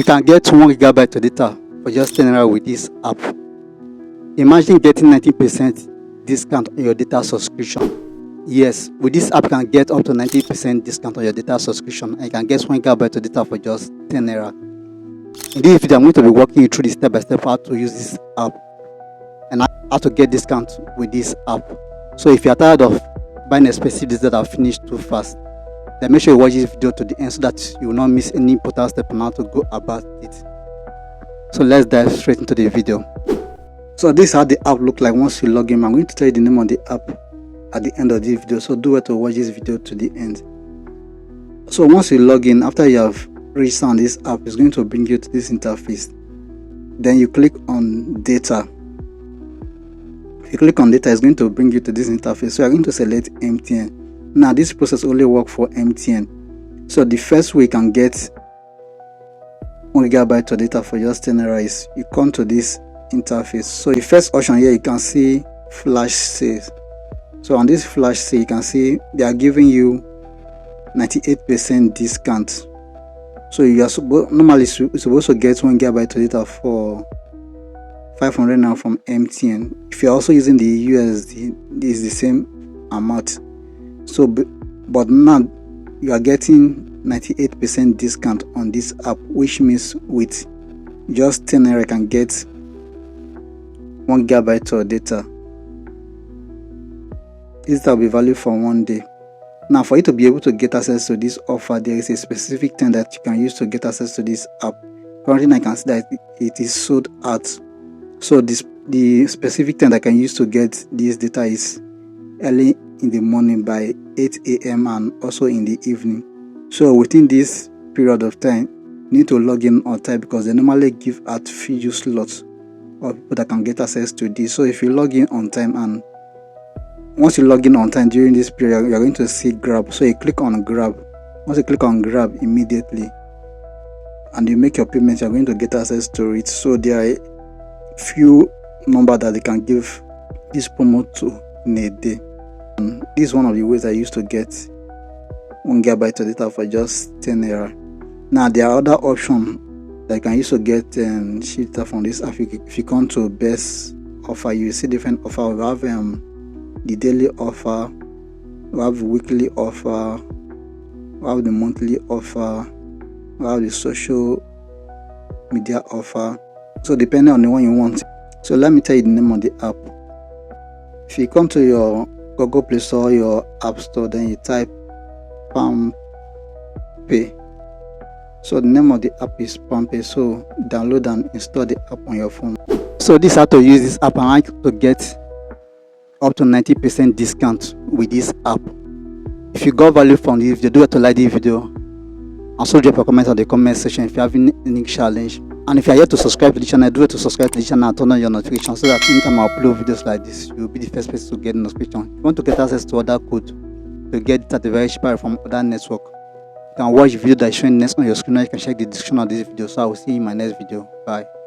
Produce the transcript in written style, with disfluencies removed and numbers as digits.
You can get 1 GB of data for just 10 Naira with this app. Imagine getting 90% discount on your data subscription. Yes, with this app you can get up to 90% discount on your data subscription, and you can get 1 GB of data for just 10 Naira. In this video, I'm going to be walking you through the step-by-step how to use this app and how to get discount with this app. So if you are tired of buying expensive data that finished too fast, then make sure you watch this video to the end so that you will not miss any important step on how to go about it. So let's dive straight into the video. So this is how the app look like once you log in. I'm going to tell you the name of the app at the end of this video, so do well to watch this video to the end. So once you log in, after you have registered on this app, it's going to bring you to this interface. Then you click on data. If you click on data, it's going to bring you to this interface. So you're going to select MTN. Now this process only works for MTN. So the first way you can get 1 GB of data for just 10 Naira is you come to this interface. So the first option here, you can see flash sales. So on this flash sale, you can see they are giving you 98% discount. So you are normally supposed to get 1 GB of data for 500 Naira from MTN. If you're also using the USD, it's the same amount. So but now you are getting 98% discount on this app, which means with just 10 Naira you can get 1 GB of data. This will be valid for 1 day. Now for you to be able to get access to this offer, there is a specific thing that you can use to get access to this app. Currently I can see that it is sold out. So the specific time that I can use to get this data is early in the morning by 8 AM and also in the evening. So within this period of time, you need to log in on time because they normally give out few slots of people that can get access to this. So if you log in on time, and once you log in on time during this period, you are going to see grab. So you click on grab. Once you click on grab immediately and you make your payment, you are going to get access to it. So there are few number that they can give this promo to in a day. And this is one of the ways I used to get 1 GB of data for just 10 Naira. Now there are other options that you can use to get data from this app. If you come to best offer, you see different offer. We have the daily offer, we have the weekly offer, we have the monthly offer, we have the social media offer. So depending on the one you want. So let me tell you the name of the app. If you come to your Google Play Store, your App Store, then you type Palm Pay. So the name of the app is Palm Pay. So download and install the app on your phone. So this is how to use this app and how to get up to 90% discount with this app. If you got value from this video, do it to like this video. Also drop a comment on the comment section if you have any challenge. And if you are yet to subscribe to the channel, do it to subscribe to the channel and turn on your notifications so that anytime I upload videos like this, you will be the first person to get notification. If you want to get access to other code to get it at a very cheap price from other network, you can watch the video that is showing next on your screen, or you can check the description of this video. So I will see you in my next video. Bye.